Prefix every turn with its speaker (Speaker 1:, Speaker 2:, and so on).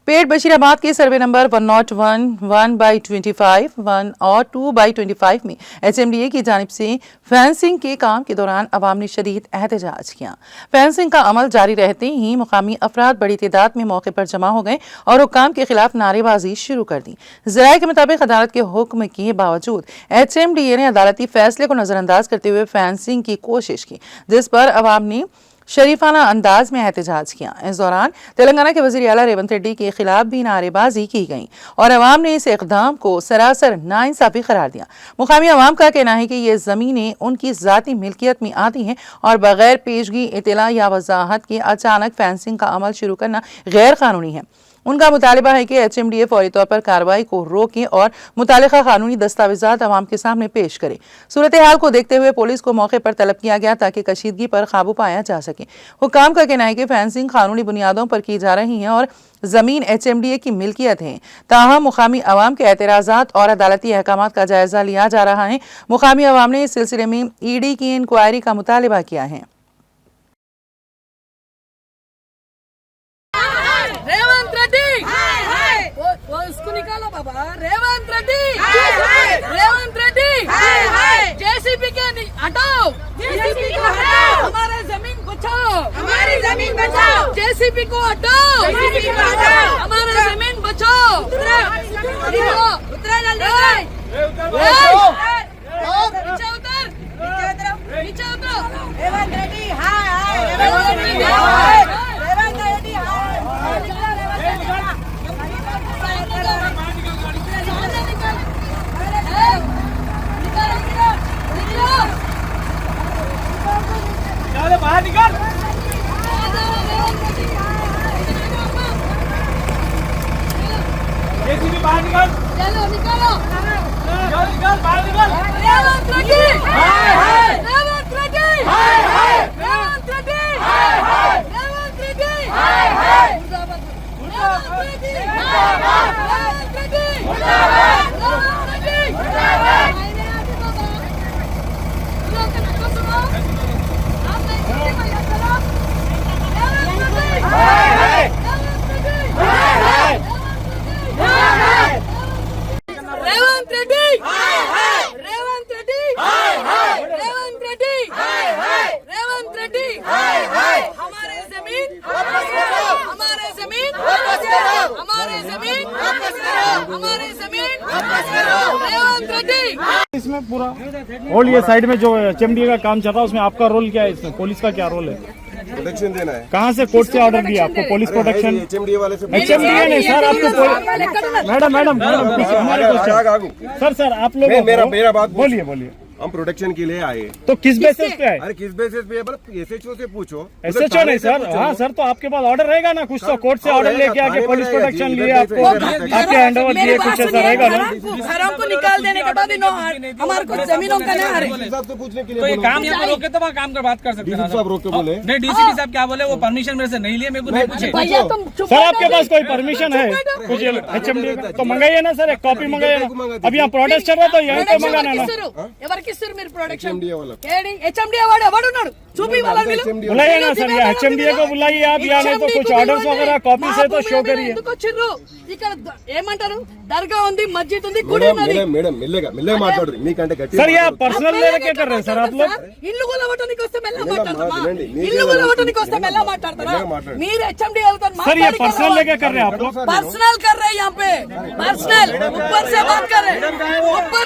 Speaker 1: पेड़ बशीराबाद के survey number 101, 1/25, 1 और 2/25 में HMDA की जानिब से फेंसिंग के काम के दौरान अवाम ने शदीद एहतजाज किया। फेंसिंग का अमल जारी रहते ही मुकामी अफराद बड़ी तादाद में मौके पर जमा हो गए और हुक्काम के खिलाफ नारेबाजी शुरू कर दी। ज़राए के मुताबिक अदालत के हुक्म के बावजूद HMDA ने अदालती फैसले को नजरअंदाज करते हुए फेंसिंग की कोशिश की, जिस पर अवाम ने शरीफाना अंदाज में एहतजाज किया। इस दौरान तेलंगाना के वज़ीर आला रेवंत रेड्डी के खिलाफ भी नारेबाजी की गई और अवाम ने इस इक़दाम को सरासर नाइंसाफी करार दिया। मुकामी अवाम का कहना है कि ये ज़मीनें उनकी ज़ाती मिल्कियत में आती हैं और बगैर पेशगी इत्तला या वजाहत के अचानक फेंसिंग का अमल शुरू करना गैर कानूनी है। उनका मुतालिबा है कि HMDA फौरी तौर पर कार्रवाई को रोके और मुतालिका कानूनी दस्तावेजात अवाम के सामने पेश करे। सूरत हाल को देखते हुए पुलिस को मौके पर तलब किया गया ताकि कशीदगी पर काबू पाया जा सके। हुक्काम का कहना है कि फेंसिंग कानूनी बुनियादों पर की जा रही है और जमीन HMDA की मिल्कियत है। ताहम मुकामी अवाम के एतराज़ात और अदालती अहकामात का जायजा लिया जा रहा है। मुकामी अवाम ने इस सिलसिले में ED की इंक्वायरी का मुतालिबा किया है।
Speaker 2: रेवंत रेड्डी वो उसको निकालो बाबा। रेवंत रेड्डी रेवंत रेड्डी JCB के हटाओ, JCB को हटाओ, हमारे जमीन बचाओ, हमारी जमीन बचाओ, JCB को हटाओ, JCB को हटाओ, हमारा जमीन बचाओ। उतरा जल्दी नीचे उतर, नीचे उतरो। रेवंत रेड्डी हाय हाय, रेवंत रेड्डी हाय, रेवंत रेड्डी हाय।
Speaker 3: बाहर निकाल, JCB बाहर निकाल,
Speaker 2: चलो निकालो,
Speaker 3: निकाल बाहर निकाल।
Speaker 2: रेवंत रेड्डी
Speaker 3: हाय हाय,
Speaker 2: रेवंत रेड्डी
Speaker 3: हाय हाय,
Speaker 2: रेवंत रेड्डी
Speaker 3: हाय हाय,
Speaker 2: रेवंत रेड्डी
Speaker 3: हाय हाय,
Speaker 2: मुर्दाबाद, रेवंत रेड्डी मुर्दाबाद, रेवंत रेड्डी
Speaker 3: मुर्दाबाद,
Speaker 2: रेवंत रेड्डी
Speaker 3: मुर्दाबाद।
Speaker 2: आइने आगे बाबा, लोग के नाम सुनो, आप नहीं सुनते भाई चलो। रेवंत रेड्डी
Speaker 3: हाय हाय,
Speaker 2: रेवंत रेड्डी
Speaker 3: हाय हाय, हाय हाय,
Speaker 2: रेवंत रेड्डी
Speaker 3: हाय हाय,
Speaker 2: रेवंत रेड्डी
Speaker 3: हाय हाय,
Speaker 2: रेवंत रेड्डी
Speaker 3: हाय हाय,
Speaker 2: रेवंत रेड्डी
Speaker 3: हाय हाय।
Speaker 2: हमारे जमीन
Speaker 3: वापस करो,
Speaker 2: हमारे जमीन
Speaker 3: वापस करो,
Speaker 2: हमारे जमीन
Speaker 3: वापस करो,
Speaker 2: हमारे जमीन
Speaker 3: वापस करो।
Speaker 2: रेवंत रेड्डी
Speaker 4: इसमें पूरा और ये साइड में जो HMDA का काम चल रहा है उसमें आपका रोल क्या है? इसमें पुलिस का क्या रोल है?
Speaker 5: प्रोटेक्शन देना है।
Speaker 4: कहाँ से कोर्ट से ऑर्डर दिया आपको पुलिस प्रोटेक्शन?
Speaker 5: HMDA वाले से
Speaker 4: HMDA नहीं सर, आपको मैडम पीछे हमारे क्वेश्चन सर आप लोग
Speaker 5: मेरा बात
Speaker 4: बोलिए।
Speaker 5: हम प्रोटेक्शन के लिए आए।
Speaker 4: तो किस बेसिस पे है?
Speaker 5: अरे किस बेसिस पे? SHO से पूछो।
Speaker 4: SHO नहीं सर, हाँ सर, तो आपके पास ऑर्डर रहेगा ना कुछ, तो कोर्ट से ऑर्डर लेके आके पुलिस प्रोटेक्शन लिए आपको आपके हैंडओवर दिए, कुछ ऐसा रहेगा ना?
Speaker 2: घरों को निकाल देने के बाद हमारे को जमीनों का नहीं आ रही।
Speaker 5: साहब से पूछने के
Speaker 3: तो
Speaker 5: लिए
Speaker 3: ये काम यहाँ पर रोके तो वहाँ काम कर बात कर सकते हैं ना।
Speaker 5: साहब रोक के बोले
Speaker 3: नहीं, DCP साहब क्या बोले, वो परमिशन मेरे से नहीं लिए, मेरे को नहीं पूछे।
Speaker 2: भैया तुम चुप
Speaker 4: सर आपके पास कोई परमिशन है कुछ HMDA का? तो मंगाइए ना सर, एक कॉपी मंगाइए ना। अब यहाँ प्रोटेस्ट चल रहा है तो यहीं पे मंगाना ना।
Speaker 2: ఎవరికిస్తారు మీరు ప్రొడక్షన్
Speaker 5: HMDA वाला
Speaker 2: HMDA వాడు ఎవడున్నాడు చూపి వాళ్ళని
Speaker 4: बुलाइए ना सर, ये HMDA को बुलाइए आप, या नहीं तो कुछ ऑर्डर्स वगैरह कॉपी से तो शो करिए।
Speaker 2: ఎందుకు వచ్చిర్రు ఇక్కడ ఏమంటారు దర్గా ఉంది మస్జిద్ ఉంది గుడి ఉన్నది
Speaker 5: మేడం మెల్లగా మాట్లాడు మీకంటే గట్టి
Speaker 4: सर ये पर्सनल लेके कर रहे हैं सर आप लोग?
Speaker 2: ఇల్లు కూలగొట్టడానికి వస్తే మెల్ల మాట్లాడతారా
Speaker 5: వినండి, మీకే
Speaker 2: ఇల్లు కూలగొట్టడానికి వస్తే మెల్ల మాట్లాడతారా
Speaker 5: మెల్లగా మాట్లాడండి।
Speaker 2: మీరు HMDA వాళ్ళతో
Speaker 4: सर ये पर्सनल लेके कर रहे हैं आप लोग?
Speaker 2: पर्सनल कर रहे हैं यहाँ पे पर्सनल ऊपर से बात